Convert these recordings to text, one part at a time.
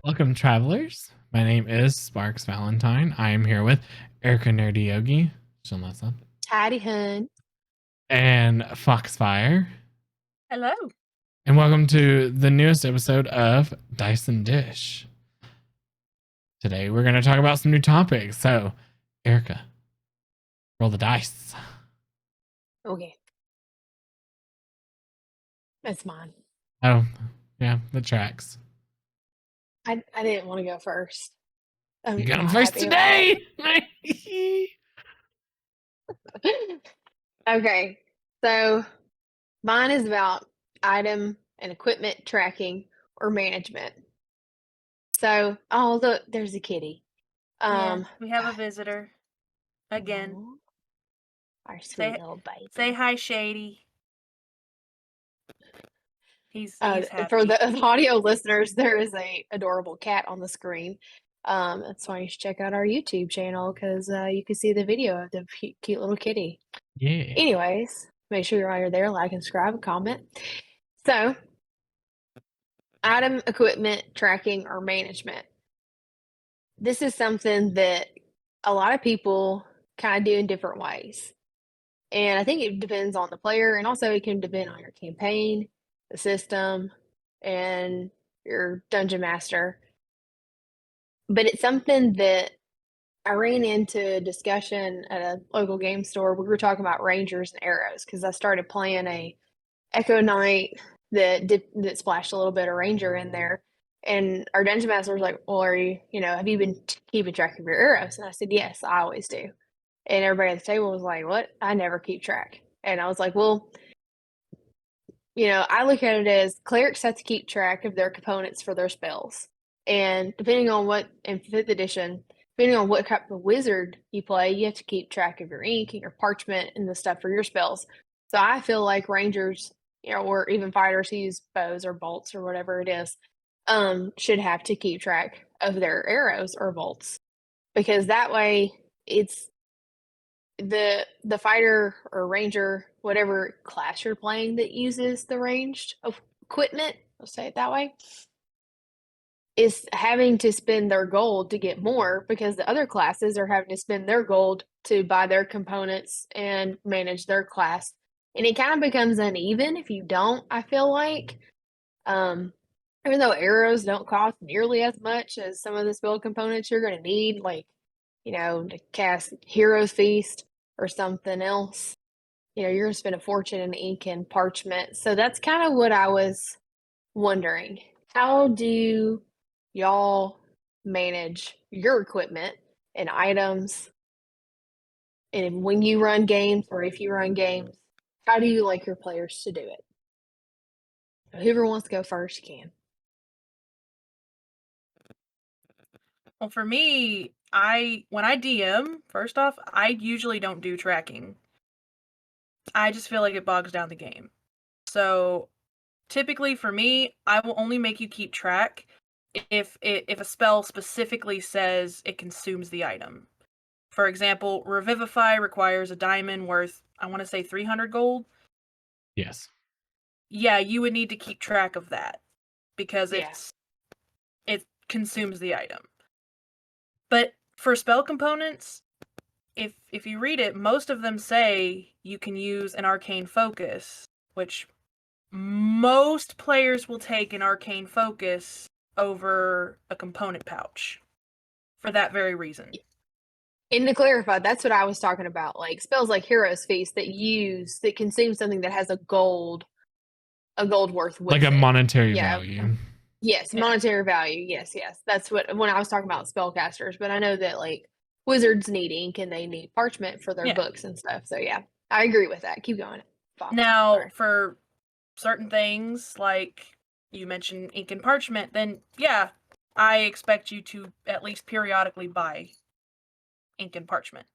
Welcome, travelers. My name is Sparks Valentine. I am here with Erica Nerdy Yogi, she'll mess up, Tidy Hun. and Foxfire. Hello. And welcome to the newest episode of Dice and Dish. Today we're going to talk about some new topics. So, Erica, roll the dice. Okay. That's mine. Oh, yeah, the tracks. I didn't want to go first. You I'm got them not first happy about today. it. Okay. So mine is about item and equipment tracking or management. So, oh look, there's a kitty. We have a visitor again. Aw, our sweet Say little baby. say hi, Shady. He's happy. For the audio listeners, there is a adorable cat on the screen. That's why you should check out our YouTube channel because you can see the video of the cute little kitty. Yeah. Anyways, make sure while you're there, like and subscribe and comment. So, item, equipment, tracking, or management. This is something that a lot of people kind of do in different ways. And I think it depends on the player, and also it can depend on your campaign, the system, and your dungeon master. But it's something that I ran into a discussion at a local game store. We were talking about rangers and arrows because I started playing a Echo Knight that splashed a little bit of ranger in there. And our dungeon master was like, "Well, have you been keeping track of your arrows?" And I said, "Yes, I always do." And everybody at the table was like, "What? I never keep track." And I was like, "Well, I look at it as clerics have to keep track of their components for their spells. And depending on in 5th edition, depending on what type of wizard you play, you have to keep track of your ink and your parchment and the stuff for your spells. So I feel like rangers, or even fighters who use bows or bolts or whatever it is, should have to keep track of their arrows or bolts. Because that way it's the fighter or ranger, whatever class you're playing that uses the ranged equipment, I'll say it that way, is having to spend their gold to get more because the other classes are having to spend their gold to buy their components and manage their class. And it kind of becomes uneven if you don't, I feel like. Even though arrows don't cost nearly as much as some of the spell components you're going to need, like, to cast Hero's Feast or something else, you're going to spend a fortune in ink and parchment. So that's kind of what I was wondering. How do y'all manage your equipment and items? And when you run games, or if you run games, how do you like your players to do it? Whoever wants to go first can. Well, for me, when I DM, first off, I usually don't do tracking. I just feel like it bogs down the game. So typically for me, I will only make you keep track if a spell specifically says it consumes the item. For example, Revivify requires a diamond worth, I want to say 300 gold. Yes. Yeah, you would need to keep track of that because Yeah. it consumes the item. But for spell components, if you read it, most of them say you can use an arcane focus, which most players will take an arcane focus over a component pouch for that very reason. And to clarify, that's what I was talking about. Like spells like Hero's Feast that consume something that has a gold worth with Like a it. monetary Yeah. value. Yes, monetary value. Yes. That's when I was talking about spellcasters, but I know that like wizards need ink and they need parchment for their Yeah. books and stuff. So yeah, I agree with that. Keep going. Fox. Now, Sorry. for certain things, like you mentioned ink and parchment, then yeah, I expect you to at least periodically buy ink and parchment.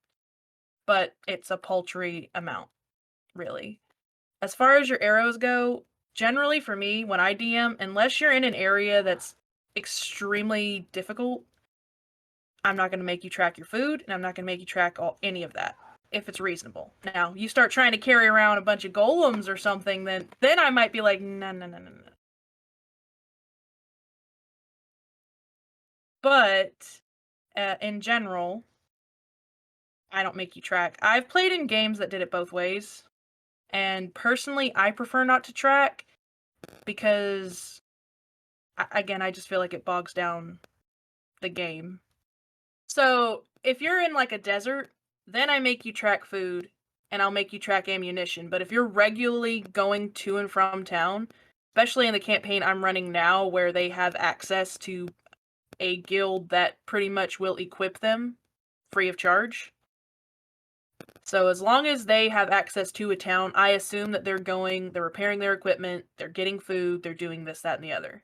But it's a paltry amount, really. As far as your arrows go, generally for me, when I DM, unless you're in an area that's extremely difficult, I'm not going to make you track your food, and I'm not going to make you track any of that if it's reasonable. Now, you start trying to carry around a bunch of golems or something, then I might be like, no. But in general, I don't make you track. I've played in games that did it both ways. And personally, I prefer not to track because, again, I just feel like it bogs down the game. So if you're in like a desert, then I make you track food and I'll make you track ammunition. But if you're regularly going to and from town, especially in the campaign I'm running now where they have access to a guild that pretty much will equip them free of charge. So as long as they have access to a town, I assume that they're repairing their equipment, they're getting food, they're doing this, that, and the other.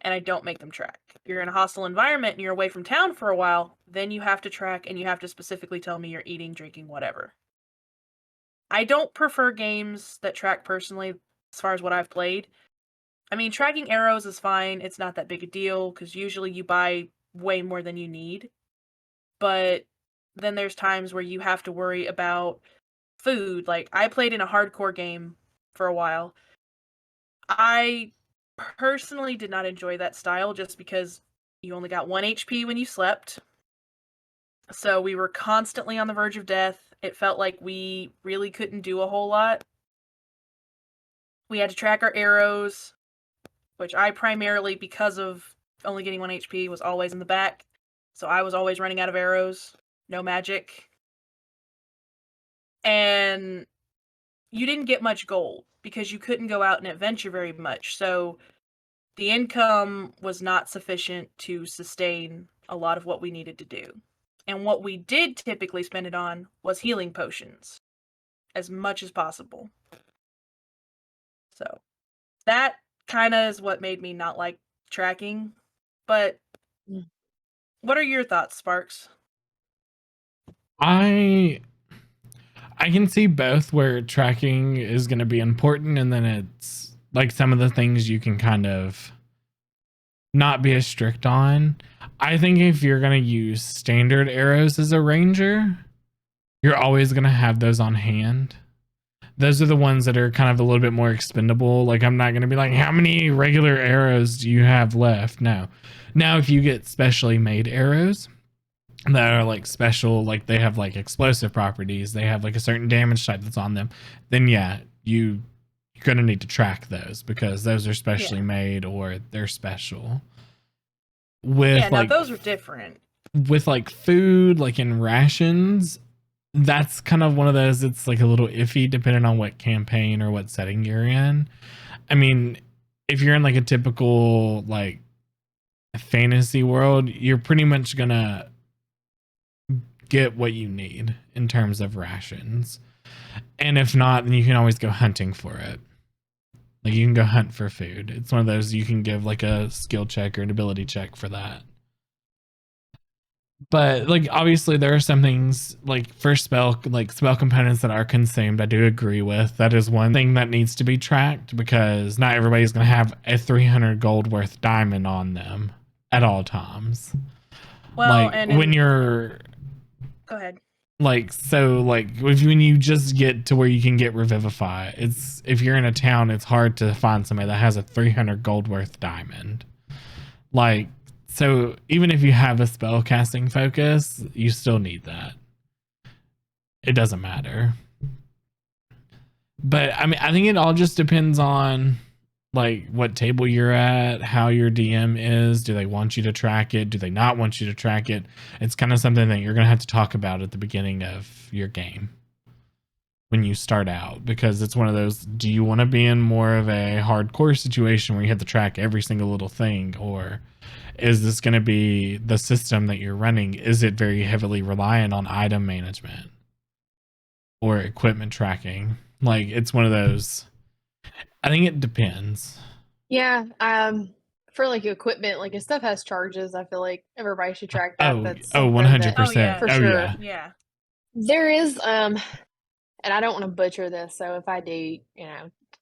And I don't make them track. If you're in a hostile environment and you're away from town for a while, then you have to track and you have to specifically tell me you're eating, drinking, whatever. I don't prefer games that track personally as far as what I've played. I mean, tracking arrows is fine. It's not that big a deal because usually you buy way more than you need. But then there's times where you have to worry about food. Like, I played in a hardcore game for a while. I personally did not enjoy that style just because you only got 1 HP when you slept. So we were constantly on the verge of death. It felt like we really couldn't do a whole lot. We had to track our arrows, which I primarily, because of only getting 1 HP, was always in the back. So I was always running out of arrows. No magic. And you didn't get much gold because you couldn't go out and adventure very much. So the income was not sufficient to sustain a lot of what we needed to do. And what we did typically spend it on was healing potions as much as possible. So that kind of is what made me not like tracking. But what are your thoughts, Sparks? I can see both where tracking is going to be important, and then it's like some of the things you can kind of not be as strict on. I think if you're going to use standard arrows as a ranger, you're always going to have those on hand. Those are the ones that are kind of a little bit more expendable. Like, I'm not going to be like, how many regular arrows do you have left? No. Now, if you get specially made arrows that are like special, like they have like explosive properties, they have like a certain damage type that's on them, then yeah, you're going to need to track those because those are specially made or they're special. With now like, those are different. With like food, like in rations, that's kind of one of those, it's like a little iffy depending on what campaign or what setting you're in. I mean, if you're in like a typical like fantasy world, you're pretty much gonna get what you need in terms of rations. And if not, then you can always go hunting for it. Like, you can go hunt for food. It's one of those you can give like a skill check or an ability check for that. But like, obviously there are some things like for spell components that are consumed, I do agree with. That is one thing that needs to be tracked because not everybody's going to have a 300 gold worth diamond on them at all times. Well, like when you're go ahead. Like, so like when you just get to where you can get revivify, it's, if you're in a town, it's hard to find somebody that has a 300 gold worth diamond. Like, so even if you have a spell casting focus, you still need that. It doesn't matter. But I mean, I think it all just depends on like what table you're at, how your DM is. Do they want you to track it? Do they not want you to track it? It's kind of something that you're going to have to talk about at the beginning of your game when you start out, because it's one of those, do you want to be in more of a hardcore situation where you have to track every single little thing, or is this going to be the system that you're running? Is it very heavily reliant on item management or equipment tracking? Like, it's one of those, I think it depends. Yeah. For like equipment, like if stuff has charges, I feel like everybody should track that. That's 100%. for sure. Yeah. There is and I don't want to butcher this, so if I do,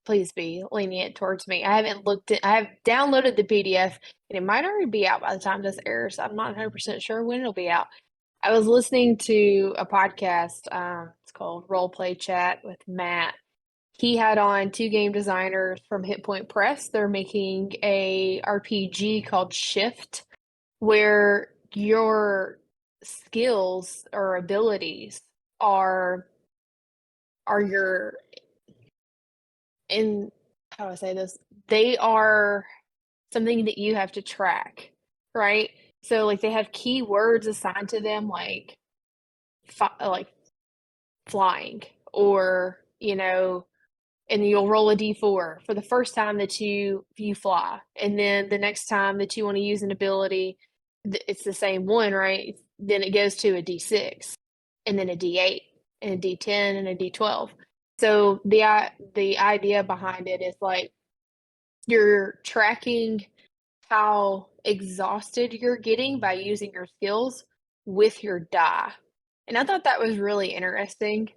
please be lenient towards me. I have downloaded the PDF and it might already be out by the time this airs. I'm not 100% sure when it'll be out. I was listening to a podcast. It's called Role Play Chat with Matt. He had on 2 game designers from Hit Point Press. They're making a RPG called Shift. where your skills or abilities are your in how do I say this? They are something that you have to track, right? So like they have keywords assigned to them, like flying, or and you'll roll a d4 for the first time that you fly, and then the next time that you want to use an ability, it's the same one, right? Then it goes to a d6, and then a d8, and a d10, and a d12. So the idea behind it is like you're tracking how exhausted you're getting by using your skills with your die. And I thought that was really interesting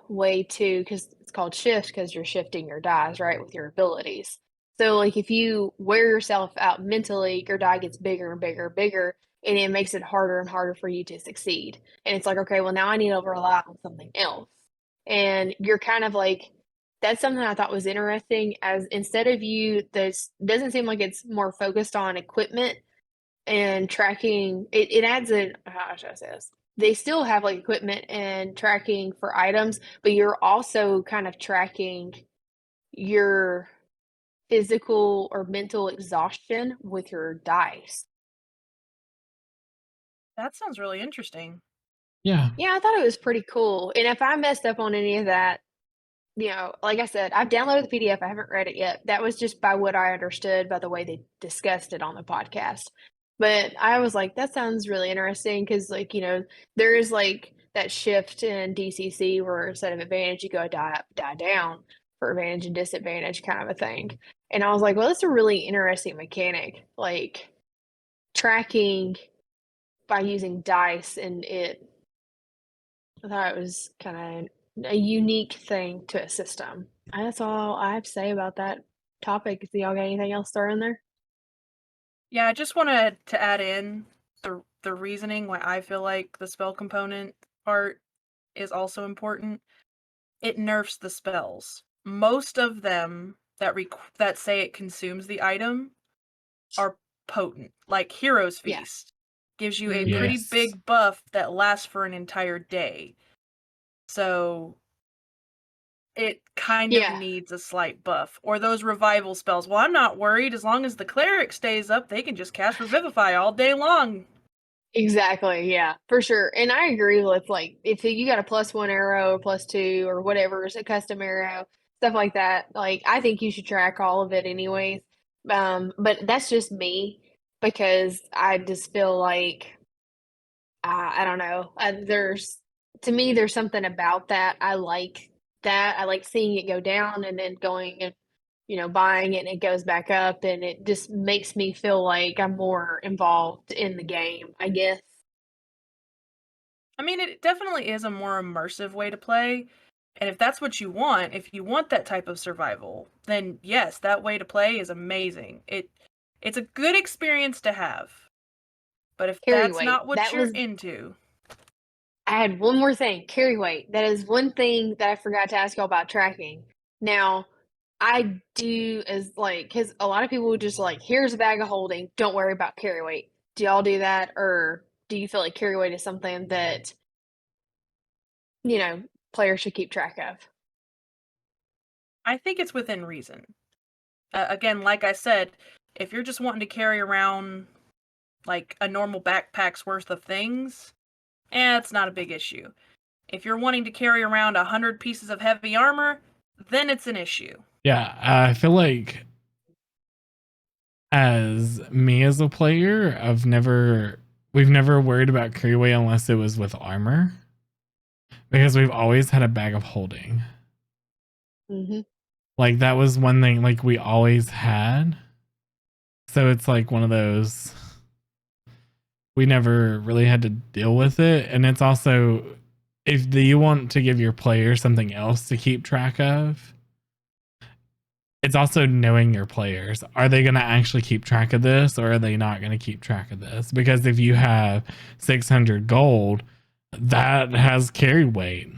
way to, because it's called shift, because you're shifting your dies, right, with your abilities. So like if you wear yourself out mentally, your die gets bigger and bigger and bigger, and it makes it harder and harder for you to succeed. And it's like, okay, well, now I need to rely on something else. And you're kind of like, that's something I thought was interesting, as instead of this doesn't seem like it's more focused on equipment and tracking. It adds in, how should I say this? They still have like equipment and tracking for items, but you're also kind of tracking your physical or mental exhaustion with your dice. That sounds really interesting. Yeah. Yeah, I thought it was pretty cool. And if I messed up on any of that, like I said, I've downloaded the PDF. I haven't read it yet. That was just by what I understood by the way they discussed it on the podcast. But I was like, that sounds really interesting, because, like, there is like that shift in DCC where instead of advantage, you go die up, die down for advantage and disadvantage kind of a thing. And I was like, well, that's a really interesting mechanic, like tracking by using dice, and I thought it was kind of a unique thing to a system. That's all I have to say about that topic. Do y'all got anything else thrown in there? Yeah, I just wanted to add in the reasoning why I feel like the spell component part is also important. It nerfs the spells. Most of them that say it consumes the item are potent. Like Hero's Yeah. Feast gives you a Mhm. pretty Yes. big buff that lasts for an entire day. So it kind of Yeah, needs a slight buff. Or those revival spells. Well, I'm not worried. As long as the cleric stays up, they can just cast Revivify all day long. exactly. Yeah, for sure. And I agree with, like, if you got a +1 arrow or +2 or whatever, it's a custom arrow, stuff like that. Like, I think you should track all of it anyways. But that's just me, because I just feel like I don't know. To me, there's something about that. I like that. I like seeing it go down and then going and, buying it, and it goes back up, and it just makes me feel like I'm more involved in the game, I guess. I mean, it definitely is a more immersive way to play. And if that's what you want, if you want that type of survival, then yes, that way to play is amazing. It's a good experience to have. But if Carry that's weight. not what you're into, I had one more thing, carry weight. That is one thing that I forgot to ask y'all about tracking. Now, I do as like, because a lot of people would just like, here's a bag of holding, don't worry about carry weight. Do y'all do that, or do you feel like carry weight is something that players should keep track of? I think it's within reason. Again, like I said, if you're just wanting to carry around like a normal backpack's worth of things, it's not a big issue. If you're wanting to carry around 100 pieces of heavy armor, then it's an issue. Yeah. I feel like as me as a player, we've never worried about carry weight unless it was with armor, because we've always had a bag of holding. Mm-hmm. Like that was one thing like we always had. So it's like one of those, we never really had to deal with it. And it's also, if you want to give your player something else to keep track of, it's also knowing your players. Are they going to actually keep track of this, or are they not going to keep track of this? Because if you have 600 gold, that has carry weight,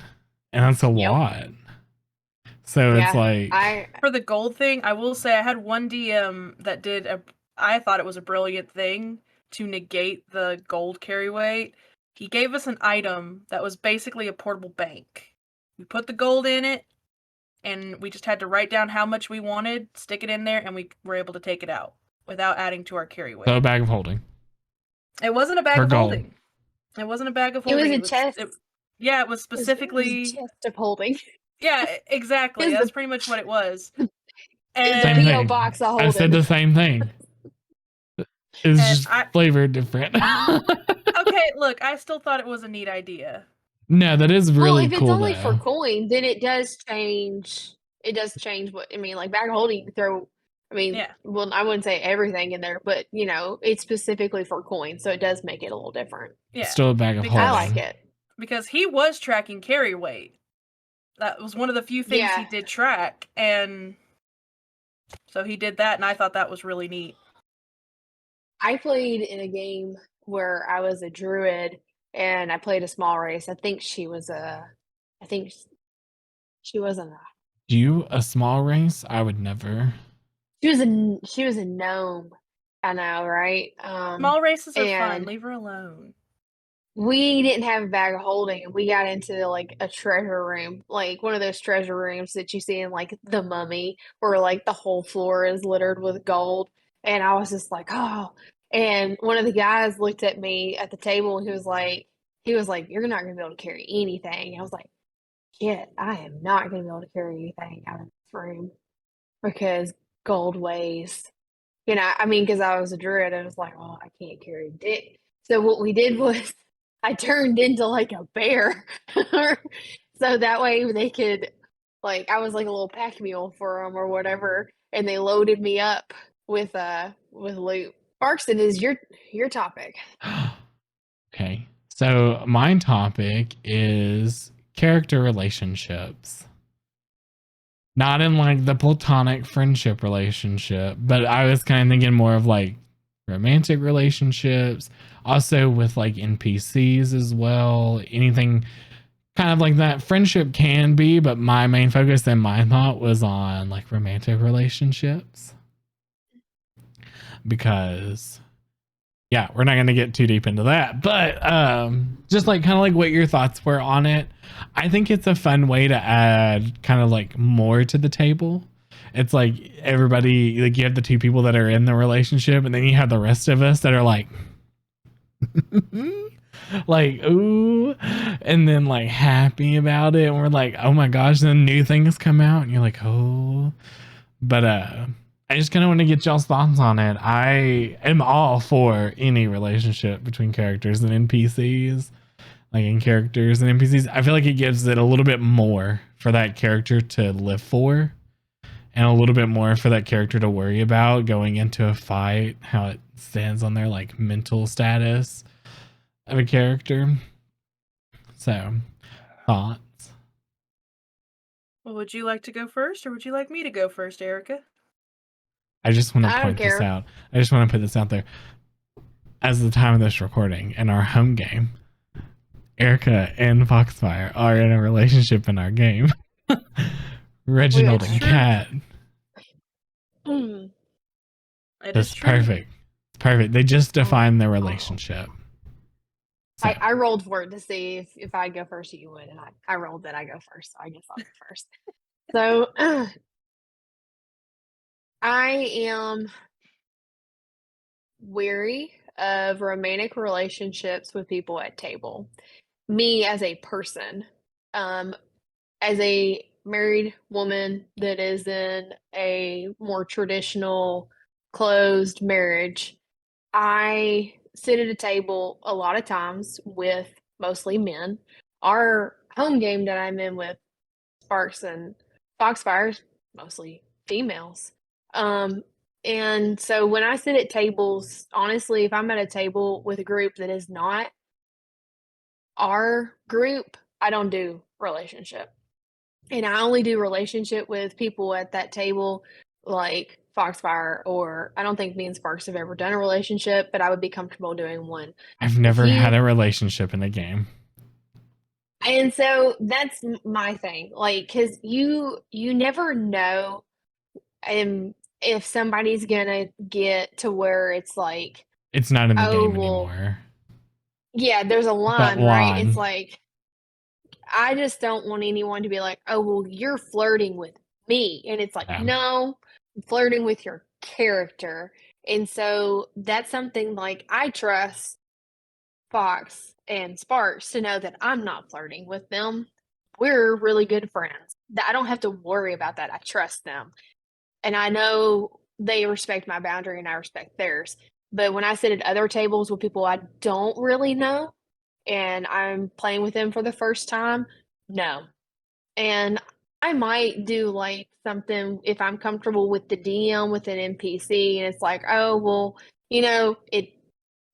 and that's a Yep. lot. So it's like, For the gold thing, I will say I had one DM that I thought it was a brilliant thing. to negate the gold carry weight, he gave us an item that was basically a portable bank. We put the gold in it, and we just had to write down how much we wanted, stick it in there, and we were able to take it out without adding to our carry weight. So a bag of holding. It wasn't a bag For of gold. holding. It wasn't a bag of It was holding. a chest. Yeah, it was It was specifically. a chest of holding. Yeah, exactly. It was That's the- pretty much what it was. It was a And Same P.O. thing. box of I holding. said the same thing. It's And just flavored different. okay, look, I still thought it was a neat idea. No, that is really well, if it's cool only though. for coin, then it does change. It does change what I mean. Like bag of holding, you can throw. I mean, Yeah. well, I wouldn't say everything in there, but you know, it's specifically for coin, so it does make it a little different. Yeah. Still a bag of Because- holding. I like it. Because he was tracking carry weight. That was one of the few things he Yeah. did track, and so he did that, and I thought that was really neat. I played in a game where I was a druid and I played a small race. I think she wasn't a You a small race? I would never. she was a gnome. I know, right? Small races are fun. and Leave her alone. we didn't have a bag of holding and we got into like a treasure room, like one of those treasure rooms that you see in like The Mummy, where like the whole floor is littered with gold. And I was just like, oh. And one of the guys looked at me at the table and he was like, you're not gonna be able to carry anything. I was like, shit, I am not gonna be able to carry anything out of this room because gold weighs. You know, I mean, because I was a druid, I was like, oh, I can't carry dick. So what we did was I turned into like a bear. So that way they could, like, I was like a little pack mule for them or whatever. And they loaded me up with loot. Barkston is your topic. Okay. So my topic is character relationships. Not in like the platonic friendship relationship, but I was kind of thinking more of like romantic relationships, also with like NPCs as well. Anything kind of like that. Friendship can be, but my main focus and my thought was on like romantic relationships. Because yeah, we're not going to get too deep into that, but just like kind of like what your thoughts were on it. I think it's a fun way to add kind of like more to the table. It's like everybody, like you have the two people that are in the relationship, and then you have the rest of us that are like, like, ooh, and then like happy about it. And we're like, oh my gosh, then new things come out, and you're like, oh, but I just kind of want to get y'all's thoughts on it. I am all for any relationship between characters and NPCs, like in characters and NPCs. I feel like it gives it a little bit more for that character to live for, and a little bit more for that character to worry about going into a fight, how it stands on their like mental status of a character. So, thoughts? Well, would you like to go first, or would you like me to go first, Erica? I just want to I don't point this care. out. I just want to put this out there. As the time of this recording, in our home game, Erica and Foxfire are in a relationship in our game. Reginald Wait, and true. Kat. Mm. It That's is true. perfect. It's perfect. They just defined their relationship. So, I rolled for it to see if I'd go first, you would, and I rolled that I go first, so I guess I'll go first. So I am weary of romantic relationships with people at table. Me as a person, as a married woman that is in a more traditional closed marriage, I sit at a table a lot of times with mostly men. Our home game that I'm in with Sparks and Foxfires, mostly females. And so when I sit at tables, honestly, if I'm at a table with a group that is not our group, I don't do relationship. And I only do relationship with people at that table like Foxfire, or I don't think me and Sparks have ever done a relationship, but I would be comfortable doing one. I've never you- had a relationship in a game. And so that's my thing. Like, cause you never know if somebody's gonna get to where it's like it's not in the Oh, game well, anymore. yeah, there's a That line, right? It's line. like, I just don't want anyone to be like, oh, well, you're flirting with me. And it's like, Yeah. no, I'm flirting with your character. And so that's something like I trust Fox and Sparks to know that I'm not flirting with them. We're really good friends. I don't have to worry about that. I trust them. And I know they respect my boundary and I respect theirs. But when I sit at other tables with people I don't really know and I'm playing with them for the first time, no. And I might do like something if I'm comfortable with the DM with an NPC and it's like, oh, well,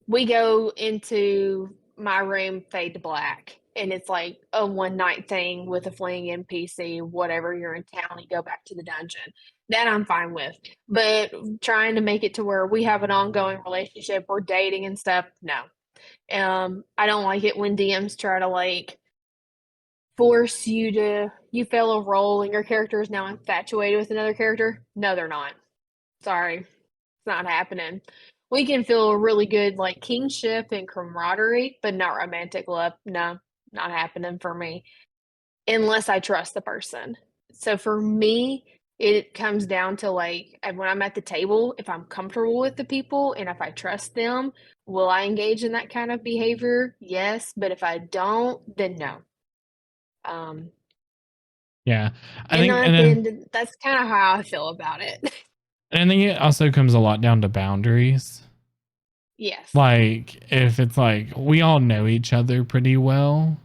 we go into my room, fade to black. And it's like a one night thing with a fleeing NPC, whatever, you're in town, you go back to the dungeon. That I'm fine with. But trying to make it to where we have an ongoing relationship, we're dating and stuff, no. I don't like it when DMs try to like force you fail a role and your character is now infatuated with another character. No, they're not. Sorry. It's not happening. We can feel really good like kingship and camaraderie, but not romantic love. No, not happening for me unless I trust the person. So for me, it comes down to like when I'm at the table, if I'm comfortable with the people and if I trust them, will I engage in that kind of behavior? Yes, but if I don't, then no. Yeah. And then that's kind of how I feel about it. And I think it also comes a lot down to boundaries. Yes. Like, if it's like we all know each other pretty well.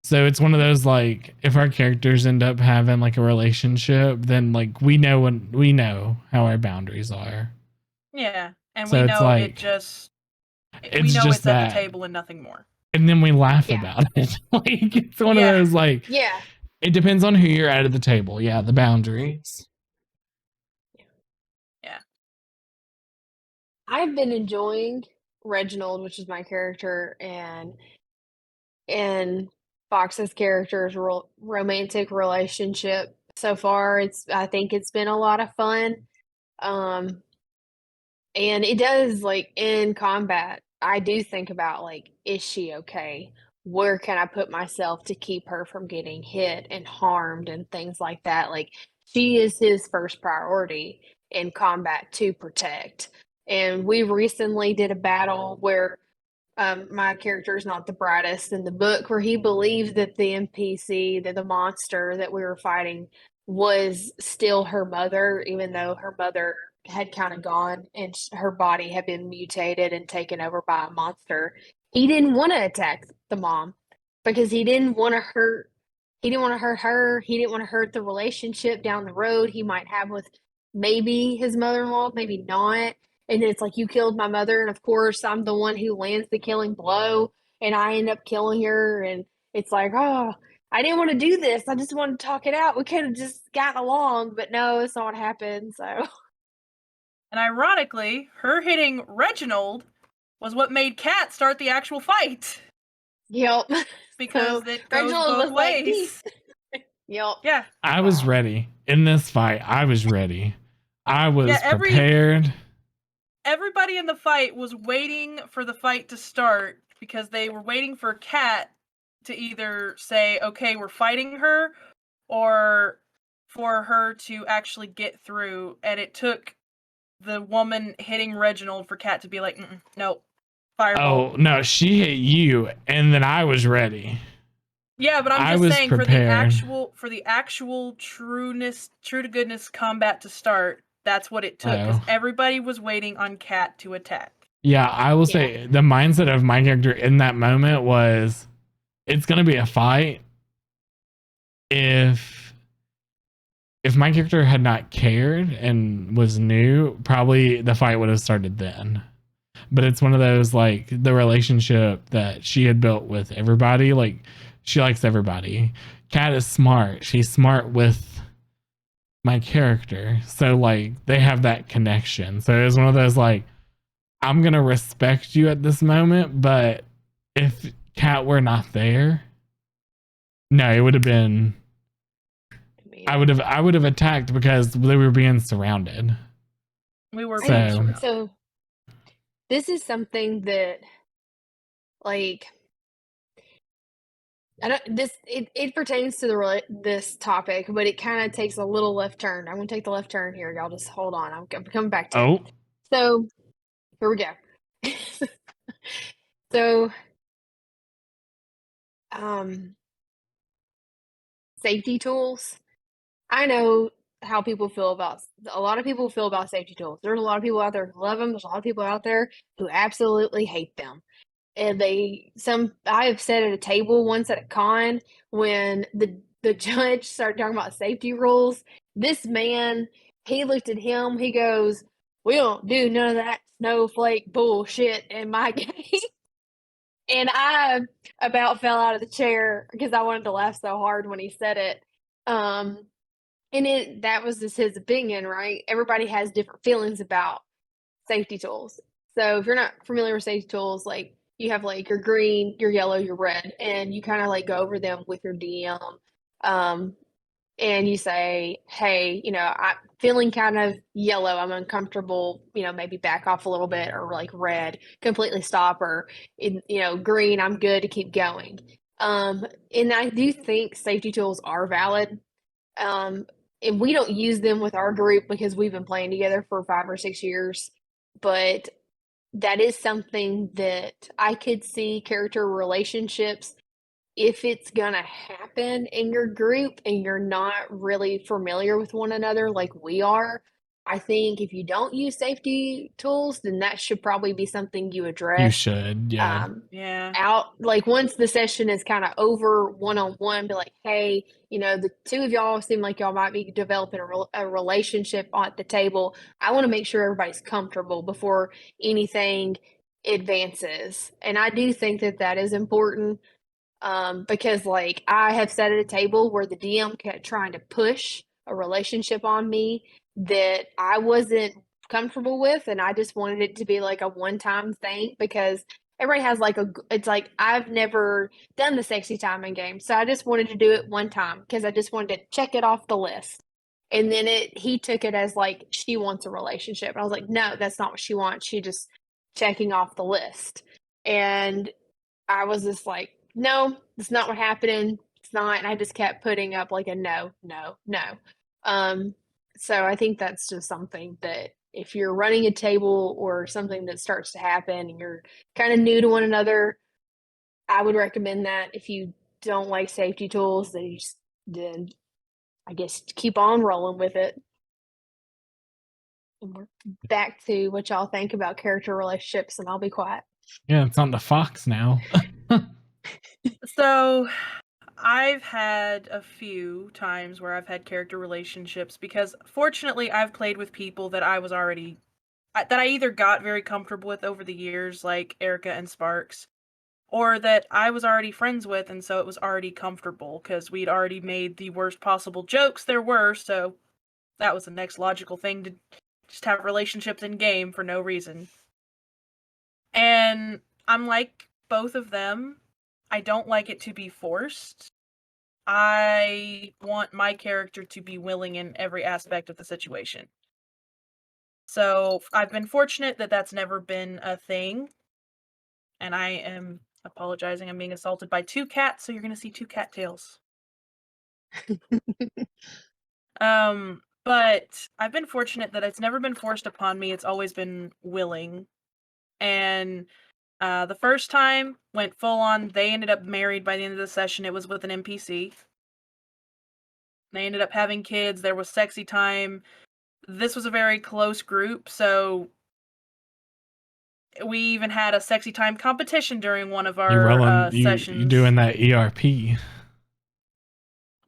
So it's one of those like if our characters end up having like a relationship, then like we know how our boundaries are. Yeah. And So we it's know like we know just it's at that. the table and nothing more. And then we laugh Yeah. about it. Like it's one of those like Yeah. it depends on who you're at the table. Yeah, the boundaries. Yeah. I've been enjoying Reginald, which is my character, and Fox's character's romantic relationship so far. I think it's been a lot of fun. And it does like in combat, I do think about like, is she okay? Where can I put myself to keep her from getting hit and harmed and things like that? Like she is his first priority in combat to protect. And we recently did a battle where my character is not the brightest in the book, where he believes that the NPC, that the monster that we were fighting, was still her mother, even though her mother had kind of gone and her body had been mutated and taken over by a monster. He didn't want to attack the mom because he didn't want to hurt. He didn't want to hurt her. He didn't want to hurt the relationship down the road he might have with maybe his mother-in-law, maybe not. And it's like, you killed my mother, and of course I'm the one who lands the killing blow, and I end up killing her. And it's like, oh, I didn't want to do this. I just wanted to talk it out. We could have just got along, but no, it's not what happened. So, And ironically, her hitting Reginald was what made Kat start the actual fight. yep. Because So, it goes Reginald both was like, ways. "Peace." Yep. Yeah. I was ready. In this fight, I was ready. I was prepared. Everybody in the fight was waiting for the fight to start because they were waiting for Kat to either say, okay, we're fighting her, or for her to actually get through. And it took the woman hitting Reginald for Kat to be like, no, fireball. Oh, no, she hit you, and then I was ready. Yeah, but I'm just saying prepared. for the actual true to goodness combat to start, that's what it took, because everybody was waiting on Kat to attack. Yeah, I will say the mindset of my character in that moment was, it's gonna be a fight. If my character had not cared and was new, probably the fight would have started then. But it's one of those like the relationship that she had built with everybody, like she likes everybody. Kat is smart. She's smart with my character. So like they have that connection. So it was one of those like, I'm gonna respect you at this moment, but if Kat were not there, no, it would have been I would have attacked because they were being surrounded. We were so this is something that, like, I don't this it pertains to this topic, but it kind of takes a little left turn. I'm gonna take the left turn here. Y'all just hold on. I'm coming back to it. Oh, So here we go. So, um, safety tools. I know how people feel about a lot of people feel about safety tools. There's a lot of people out there who love them. There's a lot of people out there who absolutely hate them. And I have sat at a table once at a con when the judge started talking about safety rules. This man, he looked at him, he goes, "We don't do none of that snowflake bullshit in my game." And I about fell out of the chair because I wanted to laugh so hard when he said it. Um, and that was just his opinion, right? Everybody has different feelings about safety tools. So if you're not familiar with safety tools, like you have like your green, your yellow, your red, and you kind of like go over them with your DM. Um, and you say, hey, I'm feeling kind of yellow. I'm uncomfortable, maybe back off a little bit, or like red, completely stop, or, green, I'm good to keep going. And I do think safety tools are valid. Um, and we don't use them with our group because we've been playing together for 5 or 6 years. But that is something that I could see character relationships, if it's gonna happen in your group and you're not really familiar with one another like we are. I think if you don't use safety tools, then that should probably be something you you address should. Yeah. Yeah. out, like once the session is kind of over, one-on-one, be like, hey, the two of y'all seem like y'all might be developing a relationship at the table. I want to make sure everybody's comfortable before anything advances. And I do think that that is important, because like I have sat at a table where the DM kept trying to push a relationship on me that I wasn't comfortable with, and I just wanted it to be like a one-time thing because everybody has like it's like I've never done the sexy time in game, so I just wanted to do it one time because I just wanted to check it off the list. And then he took it as like she wants a relationship. And I was like, no, that's not what she wants. She just checking off the list. And I was just like, no, it's not what happened. It's not. And I just kept putting up like a no, no, no. Um, so I think that's just something that if you're running a table or something that starts to happen and you're kind of new to one another, I would recommend that. If you don't like safety tools, then I guess keep on rolling with it. And we're back to what y'all think about character relationships, and I'll be quiet. Yeah, it's on the Fox now. So I've had a few times where I've had character relationships because fortunately I've played with people that I either got very comfortable with over the years, like Erica and Sparks, or that I was already friends with, and so it was already comfortable because we'd already made the worst possible jokes there were, so that was the next logical thing to just have relationships in game for no reason. And I'm like both of them. I don't like it to be forced. I want my character to be willing in every aspect of the situation. So I've been fortunate that that's never been a thing. And I am apologizing. I'm being assaulted by 2 cats, so you're going to see 2 cattails. But I've been fortunate that it's never been forced upon me. It's always been willing. And the first time went full on. They ended up married by the end of the session. It was with an NPC. They ended up having kids. There was sexy time. This was a very close group, so we even had a sexy time competition during one of our sessions. You doing that ERP?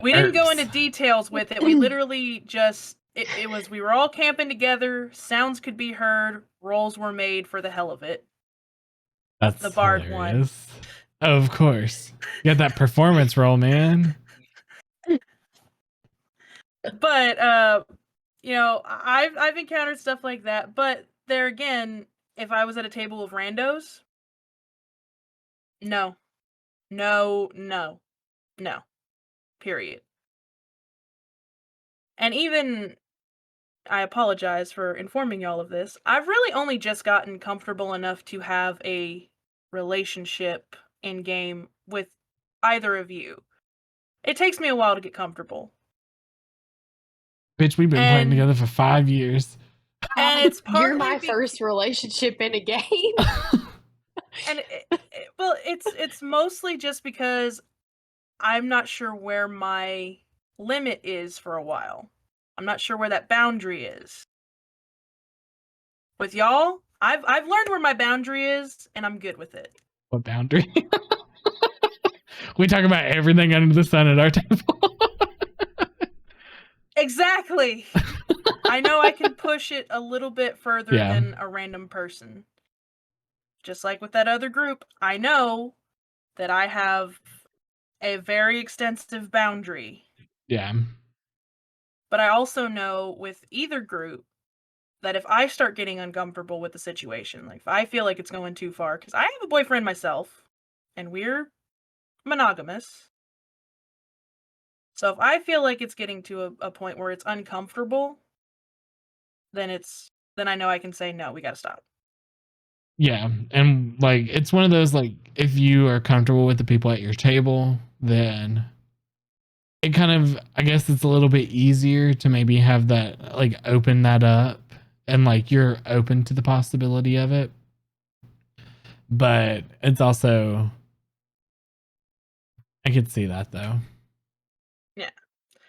We didn't go into details with it. We literally just we were all camping together. Sounds could be heard. Rolls were made for the hell of it. That's the bard hilarious. Of course, you got that performance roll, man. But I've encountered stuff like that. But there again, if I was at a table of randos, no, period. And even I apologize for informing y'all of this. I've really only just gotten comfortable enough to have a relationship in game with either of you. It takes me a while to get comfortable. Bitch, we've been playing And- together for 5 years. And it's You're partly my first relationship in a game. and well, it's mostly just because I'm not sure where my limit is for a while. I'm not sure where that boundary is. With y'all, I've learned where my boundary is, and I'm good with it. What boundary? We talk about everything under the sun at our table. Exactly. I know I can push it a little bit further Yeah. than a random person. Just like with that other group, I know that I have a very extensive boundary. Yeah. But I also know with either group that if I start getting uncomfortable with the situation, like if I feel like it's going too far, because I have a boyfriend myself, and we're monogamous. So if I feel like it's getting to a point where it's uncomfortable, then I know I can say no, we gotta stop. Yeah. And like it's one of those like if you are comfortable with the people at your table, then it kind of I guess it's a little bit easier to maybe have that like open that up and like you're open to the possibility of it. But it's also I could see that though. Yeah.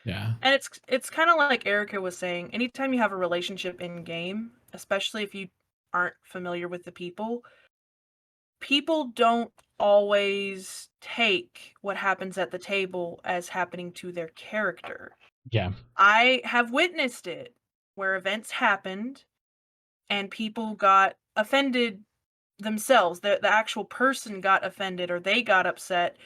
Yeah. And it's kind of like Erica was saying, anytime you have a relationship in game, especially if you aren't familiar with the people don't always take what happens at the table as happening to their character. Yeah. I have witnessed it where events happened and people got offended themselves. The actual person got offended or they got upset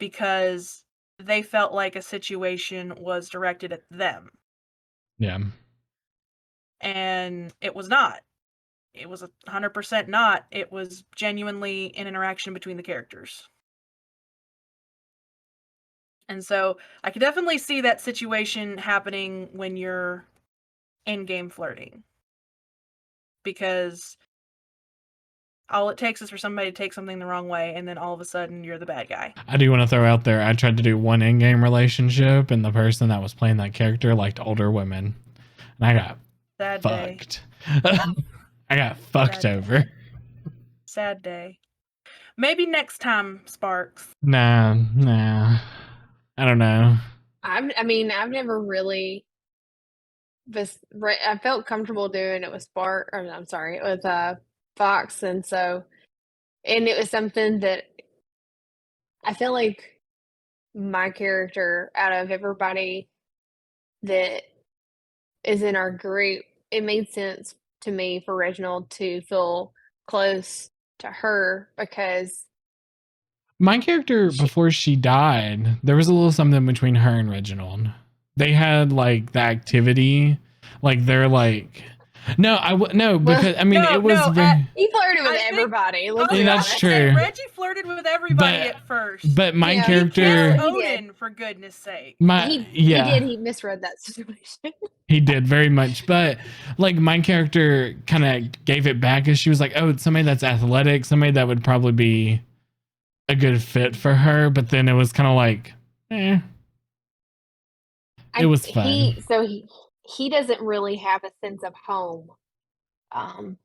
because they felt like a situation was directed at them. Yeah. And it was not. It was 100% not. It was genuinely an interaction between the characters. And so I could definitely see that situation happening when you're in-game flirting. Because all it takes is for somebody to take something the wrong way, and then all of a sudden you're the bad guy. I do want to throw out there I tried to do one in-game relationship and the person that was playing that character liked older women. And I got Sad day. fucked. I got fucked Sad over. day. Sad day. Maybe next time, Sparks. Nah. I don't know. I've never really I felt comfortable doing it with Spark. Or, I'm sorry, with Fox, and it was something that I feel like my character out of everybody that is in our group, it made sense to me for Reginald to feel close to her because My character, before she died, there was a little something between her and Reginald. They had like the activity, like they're like, no, because I mean No, it was no, very, he flirted with I think- everybody. Let's I be was that's honest. gonna say, true. Reggie flirted with everybody But- at first. but my Yeah, he character, kissed Kiss He did. Odin, for goodness sake. He misread that situation. He did very much, but like my character kind of gave it back as she was like, oh, it's somebody that's athletic, somebody that would probably be a good fit for her. But then it was kind of like, it was fun. He doesn't really have a sense of home.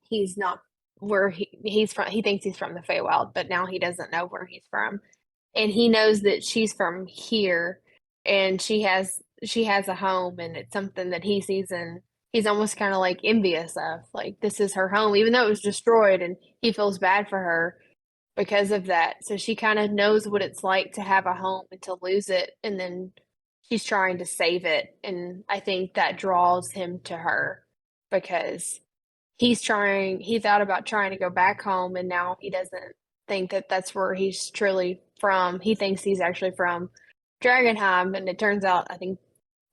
He's not where he's from. He thinks he's from the Feywild, but now he doesn't know where he's from. And he knows that she's from here and she has a home, and it's something that he sees and he's almost kind of like envious of. Like, this is her home, even though it was destroyed, and he feels bad for her because of that. So she kind of knows what it's like to have a home and to lose it, and then she's trying to save it. And I think that draws him to her because he thought about trying to go back home, and now he doesn't think that that's where he's truly from. He thinks he's actually from Dragonheim, and it turns out, I think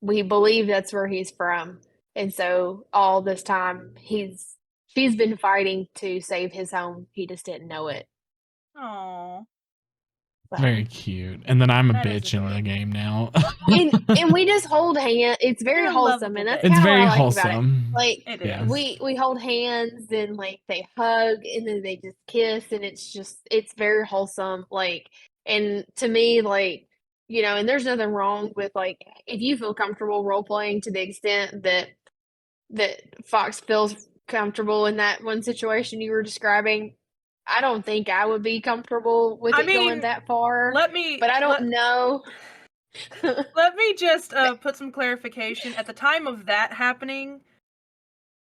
we believe that's where he's from. And so all this time she's been fighting to save his home. He just didn't know it. Aww. So. Very cute. And then I'm a That is bitch in the adorable. game now. and we just hold hands. It's very You're a wholesome, lovable and that's bitch. It's kind of what very I like about it. wholesome. Like It Yeah. is. we hold hands, and like they hug, and then they just kiss, and it's very wholesome. Like, and to me, like, you know, and there's nothing wrong with, like, if you feel comfortable role playing to the extent that Fox feels comfortable in that one situation you were describing. I don't think I would be comfortable with I it going mean, that far, let me but I don't know. let me just put some clarification. At the time of that happening,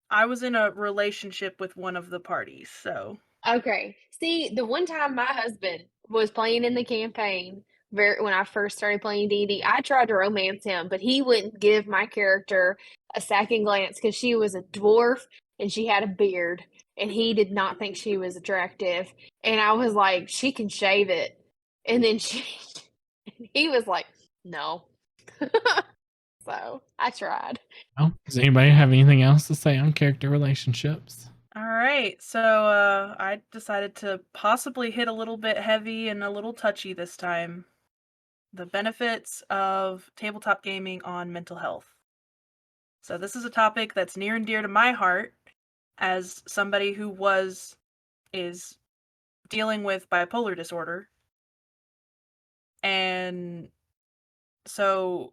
I was in a relationship with one of the parties, so Okay. See, the one time my husband was playing in the campaign, when I first started playing D&D, I tried to romance him, but he wouldn't give my character a second glance because she was a dwarf and she had a beard, and he did not think she was attractive. And I was like, she can shave it. And then he was like, no. So I tried. Oh, does anybody have anything else to say on character relationships? all right. So I decided to possibly hit a little bit heavy and a little touchy this time. The benefits of tabletop gaming on mental health. So this is a topic that's near and dear to my heart as somebody who is dealing with bipolar disorder. And so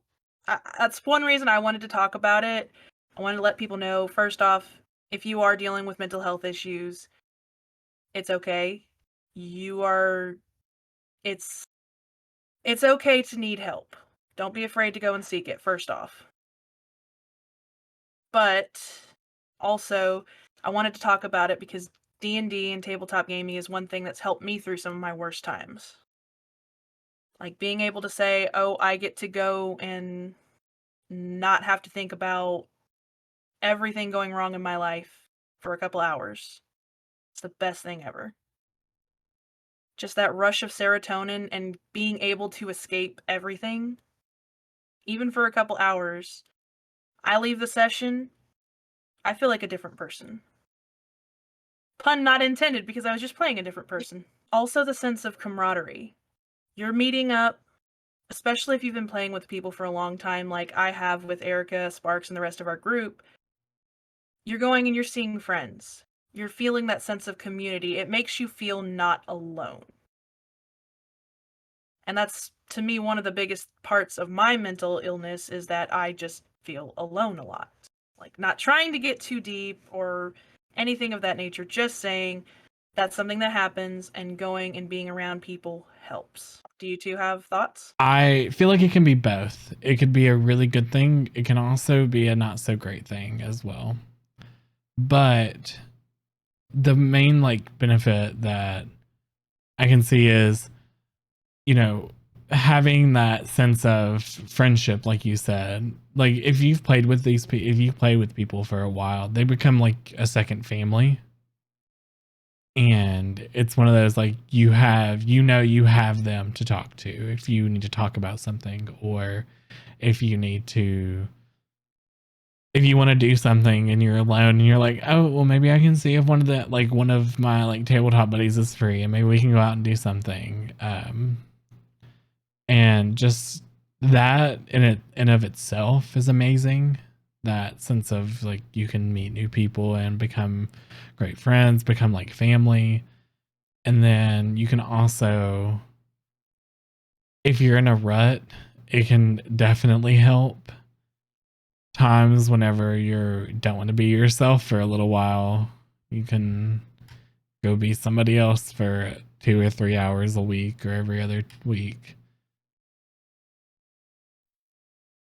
that's one reason I wanted to talk about it. I wanted to let people know, first off, if you are dealing with mental health issues, it's okay. It's okay to need help. Don't be afraid to go and seek it, first off. But also, I wanted to talk about it because D&D and tabletop gaming is one thing that's helped me through some of my worst times. Like being able to say, oh, I get to go and not have to think about everything going wrong in my life for a couple hours. It's the best thing ever. Just that rush of serotonin and being able to escape everything, even for a couple hours. I leave the session, I feel like a different person. Pun not intended, because I was just playing a different person. Also, the sense of camaraderie. You're meeting up, especially if you've been playing with people for a long time, like I have with Erica, Sparks, and the rest of our group. You're going and you're seeing friends. You're feeling that sense of community. It makes you feel not alone. And that's, to me, one of the biggest parts of my mental illness is that I just feel alone a lot. Like, not trying to get too deep or anything of that nature, just saying that's something that happens, and going and being around people helps. Do you two have thoughts? I feel like it can be both. It could be a really good thing. It can also be a not so great thing as well. But the main like benefit that I can see is, you know, having that sense of friendship, like you said. Like if you've played with if you play with people for a while, they become like a second family. And it's one of those, like, you have them to talk to if you need to talk about something, or if you want to do something and you're alone and you're like, oh well, maybe I can see if one of my like tabletop buddies is free and maybe we can go out and do something. And just that in of itself is amazing. That sense of like you can meet new people and become great friends, become like family. And then you can also, if you're in a rut, it can definitely help times whenever you don't want to be yourself for a little while. You can go be somebody else for 2 or 3 hours a week or every other week.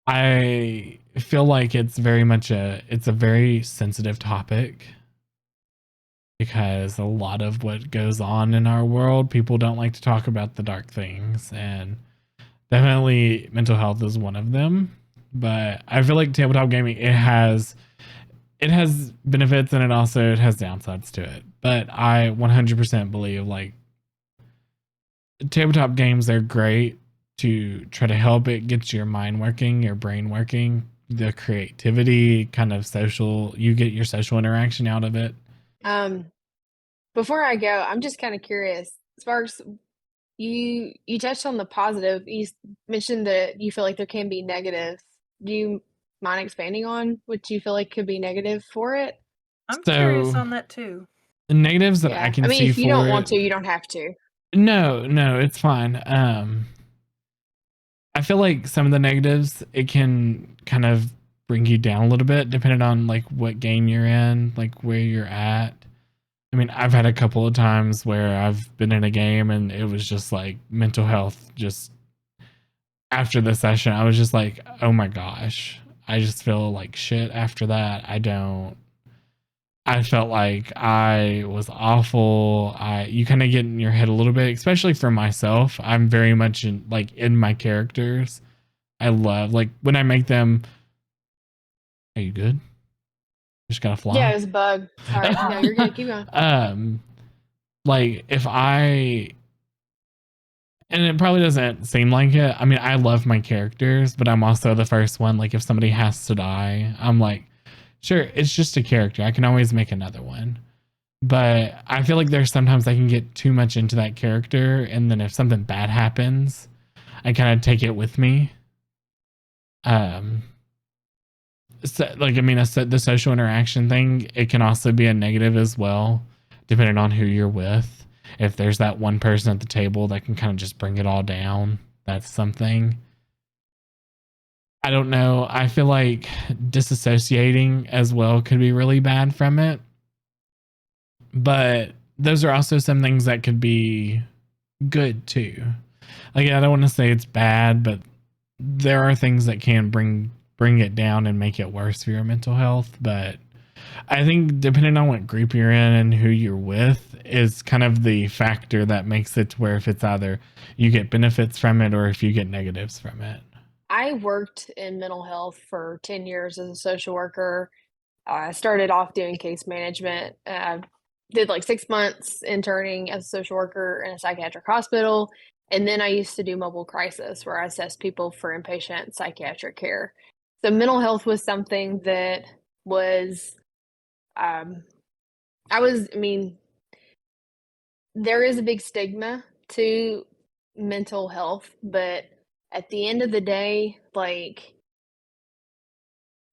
I feel like it's a very sensitive topic because a lot of what goes on in our world, people don't like to talk about the dark things, and definitely mental health is one of them. But I feel like tabletop gaming, it has benefits and it has downsides to it. But I 100% believe like tabletop games are great to try to help it get your mind working, your brain working, the creativity, kind of you get your social interaction out of it. Before I go, I'm just kind of curious, Sparks, you touched on the positive. Mentioned that you feel like there can be negative. Do you mind expanding on what you feel like could be negative for it? I'm curious So on that too. the negatives that I Yeah. can I mean, see if you don't for want it, to, you don't have to. no, it's fine. I feel like some of the negatives, it can kind of bring you down a little bit depending on like what game you're in, like where you're at. I mean, I've had a couple of times where I've been in a game and it was just like mental health. Just after the session, I was just like, oh my gosh, I just feel like shit after that. I felt like I was awful. You kind of get in your head a little bit, especially for myself. I'm very much in my characters. I love like when I make them. Are you good? Just gotta Yeah, fly. it was a bug. Sorry. No, you're good. Keep going. Like if I, and it probably doesn't seem like it. I mean, I love my characters, but I'm also the first one. Like if somebody has to die, I'm like, sure, it's just a character. I can always make another one. But I feel like there's sometimes I can get too much into that character, and then if something bad happens, I kind of take it with me. Um, so, like I mean, the social interaction thing, it can also be a negative as well, depending on who you're with. If there's that one person at the table that can kind of just bring it all down, that's something. I don't know. I feel like disassociating as well could be really bad from it. But those are also some things that could be good too. Like I don't want to say it's bad, but there are things that can bring it down and make it worse for your mental health. But I think depending on what group you're in and who you're with is kind of the factor that makes it to where if it's either you get benefits from it or if you get negatives from it. I worked in mental health for 10 years as a social worker. I started off doing case management. Did like 6 months interning as a social worker in a psychiatric hospital. And then I used to do mobile crisis where I assessed people for inpatient psychiatric care. So mental health was something that was, um, I mean, there is a big stigma to mental health, but at the end of the day, like,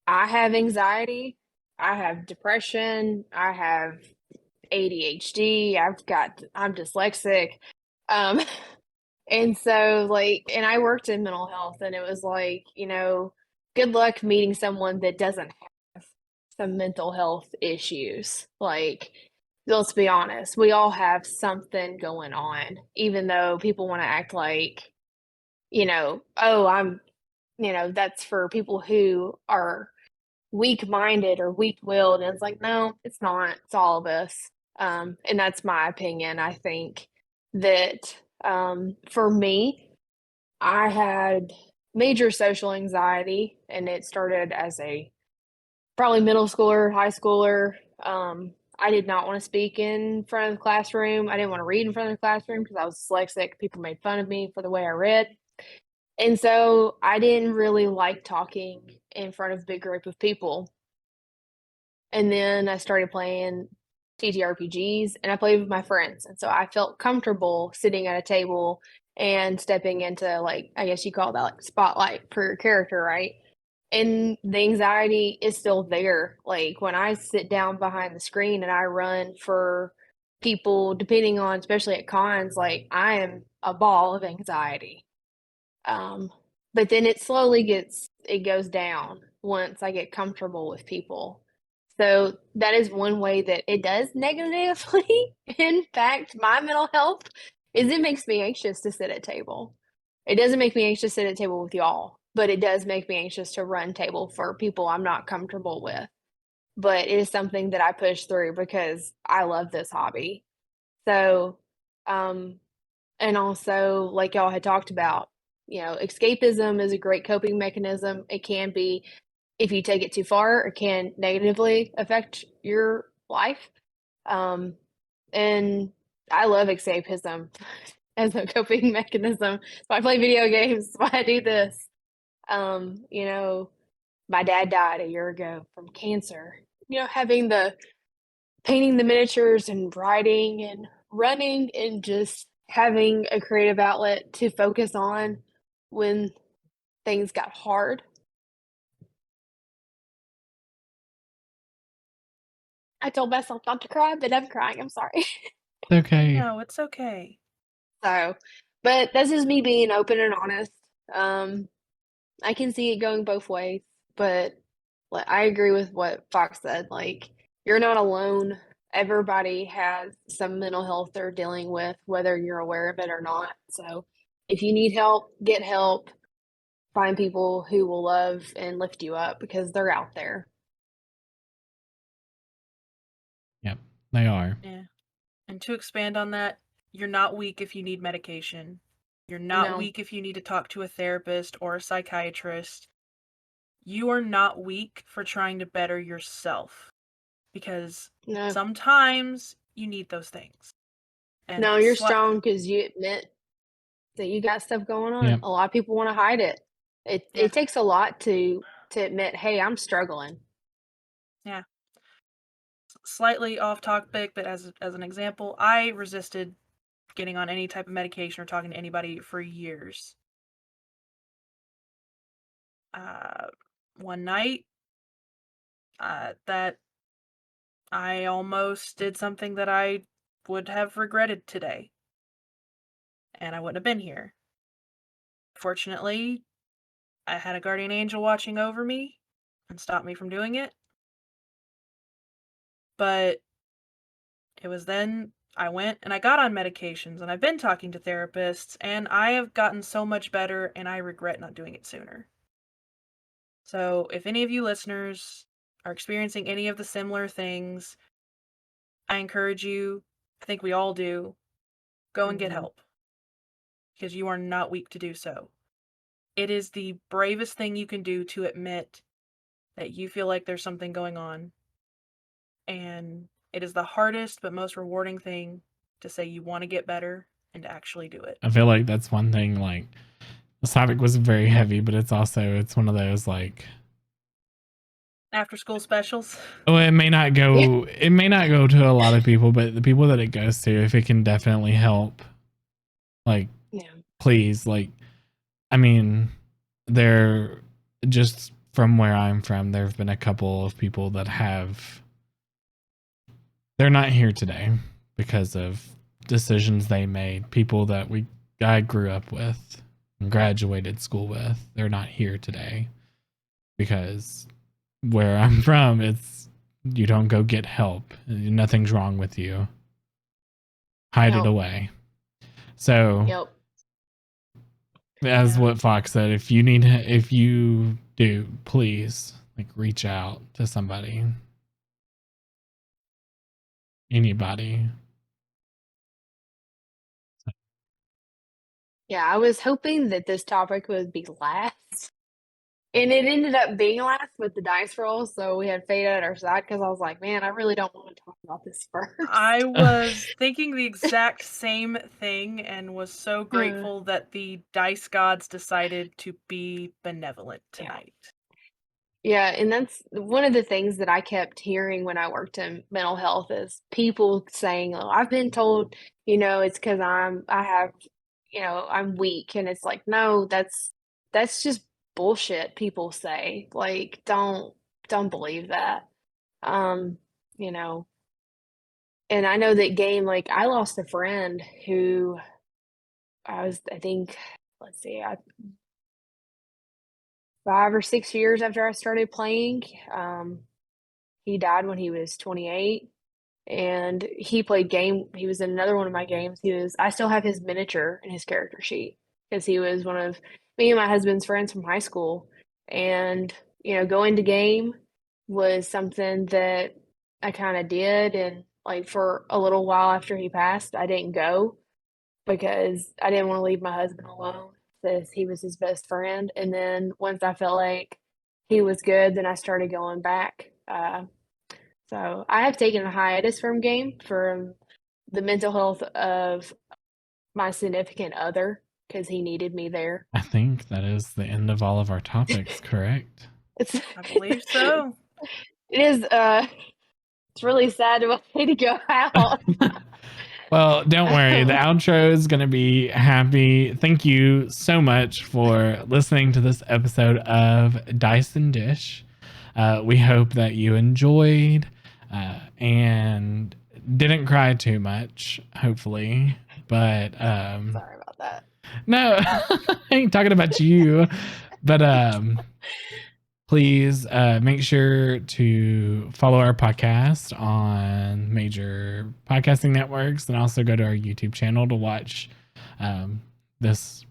I have anxiety, I have depression, I have ADHD, I'm dyslexic. Um, and so like, and I worked in mental health and it was like, good luck meeting someone that doesn't have some mental health issues. Like, let's be honest, we all have something going on, even though people want to act like, oh, that's for people who are weak-minded or weak-willed, and it's like, no, it's not. It's all of us. And that's my opinion. I think that for me, I had major social anxiety, and it started as a probably middle schooler, high schooler. I did not want to speak in front of the classroom. I didn't want to read in front of the classroom because I was dyslexic. People made fun of me for the way I read. And so I didn't really like talking in front of a big group of people. And then I started playing TTRPGs and I played with my friends. And so I felt comfortable sitting at a table and stepping into, like, I guess you call that like spotlight for your character, right? And the anxiety is still there. Like when I sit down behind the screen and I run for people, depending on, especially at cons, like I am a ball of anxiety. Um, but then it goes down once I get comfortable with people. So that is one way that it does negatively impact my mental health is it makes me anxious to sit at table. It doesn't make me anxious to sit at table with y'all, but it does make me anxious to run table for people I'm not comfortable with. But it is something that I push through because I love this hobby. So, um, and also, like y'all had talked about, escapism is a great coping mechanism. It can be, if you take it too far, it can negatively affect your life. Um, and I love escapism as a coping mechanism. So I play video games. That's why I do this. Um, you know, my dad died a year ago from cancer. Having the painting the miniatures and writing and running and just having a creative outlet to focus on when things got hard. I told myself not to cry, but I'm crying. I'm sorry. It's okay. No, it's okay. So, but this is me being open and honest. I can see it going both ways, but like, I agree with what Fox said. Like, you're not alone. Everybody has some mental health they're dealing with, whether you're aware of it or not. So, if you need help, get help. Find people who will love and lift you up because they're out there. Yep, they are. Yeah. And to expand on that, you're not weak if you need medication. You're not No. weak if you need to talk to a therapist or a psychiatrist. You are not weak for trying to better yourself, because No. sometimes you need those things. And No, you're strong because you admit that you got stuff going on. Yep. A lot of people want to hide it. Yeah. It takes a lot to admit, hey, I'm struggling. Yeah. Slightly off topic, but as an example, I resisted getting on any type of medication or talking to anybody for years. One night, that I almost did something that I would have regretted today, and I wouldn't have been here. Fortunately, I had a guardian angel watching over me and stopped me from doing it. But it was then I went and I got on medications, and I've been talking to therapists, and I have gotten so much better, and I regret not doing it sooner. So if any of you listeners are experiencing any of the similar things, I encourage you, I think we all do, go and get help. Because you are not weak to do so. It is the bravest thing you can do to admit that you feel like there's something going on. And it is the hardest but most rewarding thing to say you want to get better and to actually do it. I feel like that's one thing, like, this topic was very heavy, but it's one of those, like, After school specials. oh, it may not go to a lot of people, but the people that it goes to, if it can definitely help, like, please, like, I mean, there, just from where I'm from, there have been a couple of people that they're not here today because of decisions they made. People that I grew up with and graduated school with, they're not here today because where I'm from, it's, you don't go get help. Nothing's wrong with you. Hide it away. So, as what Fox said, if you do, please, like, reach out to somebody. Anybody. Yeah, I was hoping that this topic would be last. And it ended up being last with the dice roll, so we had Fate at our side because I was like, man, I really don't want to talk about this first. I was thinking the exact same thing and was so grateful that the dice gods decided to be benevolent tonight. Yeah, and that's one of the things that I kept hearing when I worked in mental health is people saying, "Oh, I've been told, it's because I'm weak," and it's like, no, that's just bullshit. People say, like, don't believe that, you know. And I know that game, like, I lost a friend who I think, let's see, 5 or 6 years after I started playing. He died when he was 28, and he was in another one of my games. I still have his miniature and his character sheet because he was one of me and my husband's friends from high school. And, going to game was something that I kind of did. And like for a little while after he passed, I didn't go because I didn't want to leave my husband alone since he was his best friend. And then once I felt like he was good, then I started going back. So I have taken a hiatus from game for the mental health of my significant other because he needed me there. I think that is the end of all of our topics, correct? I believe so. It is it's really sad to want me to go out. Well, don't worry. The outro is going to be happy. Thank you so much for listening to this episode of Dice and Dish. We hope that you enjoyed and didn't cry too much, hopefully. But Sorry about that. no, I ain't talking about you. But please make sure to follow our podcast on major podcasting networks, and also go to our YouTube channel to watch this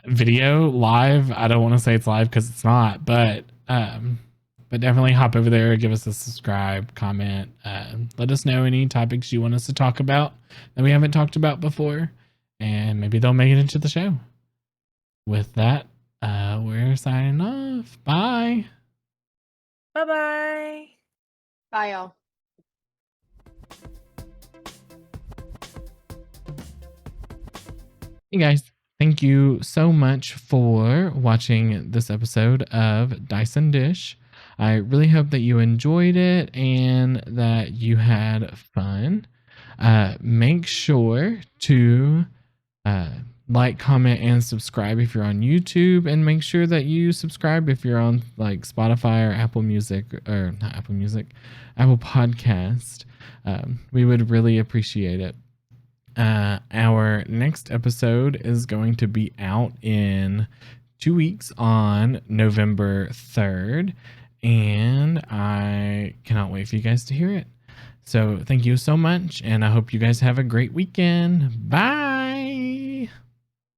video live. I don't want to say it's live because it's not, but definitely hop over there, give us a subscribe, comment, let us know any topics you want us to talk about that we haven't talked about before, and maybe they'll make it into the show. With that, we're signing off. Bye. Bye-bye. Bye, y'all. Hey guys, thank you so much for watching this episode of Dice and Dish. I really hope that you enjoyed it and that you had fun. Make sure to like, comment, and subscribe if you're on YouTube, and make sure that you subscribe if you're on like Spotify or Apple Music, or not Apple Music, Apple Podcast. We would really appreciate it. Our next episode is going to be out in 2 weeks on November 3rd, and I cannot wait for you guys to hear it. So thank you so much, and I hope you guys have a great weekend. Bye.